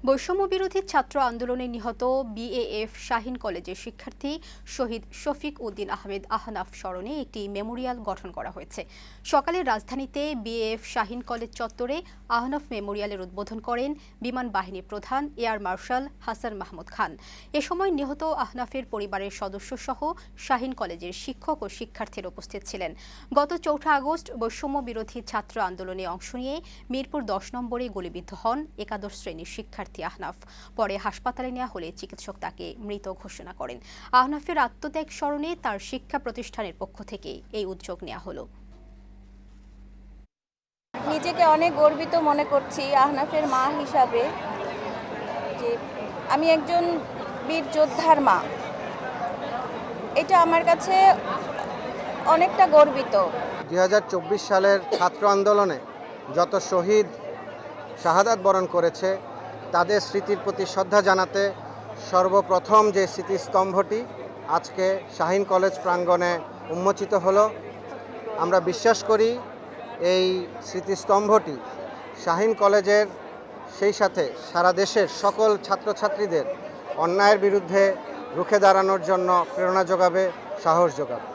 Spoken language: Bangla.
বৈষম্য বিরোধী ছাত্র আন্দোলনে নিহত বিএএফ শাহীন কলেজের শিক্ষার্থী শহীদ শফিক উদ্দিন আহমেদ আহনাফ স্মরণে একটি মেমোরিয়াল গঠন করা হয়েছে। সকালে রাজধানীতে বিএএফ শাহীন কলেজ চত্বরে আহনাফ মেমোরিয়ালের উদ্বোধন করেন বিমান বাহিনী প্রধান এয়ার মার্শাল হাসান মাহমুদ খান। এ সময় নিহত আহনাফের পরিবারের সদস্যসহ শাহীন কলেজের শিক্ষক ও শিক্ষার্থীরা উপস্থিত ছিলেন। গত ৪ আগস্ট বৈষম্য বিরোধী ছাত্র আন্দোলনে অংশ নিয়ে মিরপুর ১০ নম্বরে গুলিবিদ্ধ হন একাদশ শ্রেণীর শিক্ষার্থী আহনাফ। পরে হাসপাতালে নেওয়া হলে চিকিৎসক তাকে মৃত ঘোষণা করেন। আহনাফের আত্মত্যাগ স্মরণে তার শিক্ষা প্রতিষ্ঠানের পক্ষ থেকে এই উদ্যোগ নেওয়া হলো। নিজেকে অনেক গর্বিত মনে করছি আহনাফের মা হিসাবে, যে আমি একজন বীর যোদ্ধার মা। এটা আমার কাছে অনেকটা গর্বিত। ২০২৪ সালের ছাত্র আন্দোলনে যত শহীদ শাহাদাত বরণ করেছে তাদের স্মৃতির প্রতি শ্রদ্ধা জানাতে সর্বপ্রথম যে স্মৃতিস্তম্ভটি আজকে শাহীন কলেজ প্রাঙ্গণে উন্মোচিত হলো। আমরা বিশ্বাস করি এই স্মৃতিস্তম্ভটি শাহীন কলেজের সেই সাথে সারা দেশের সকল ছাত্রছাত্রীদের অন্যায়ের বিরুদ্ধে রুখে দাঁড়ানোর জন্য প্রেরণা যোগাবে, সাহস যোগাবে।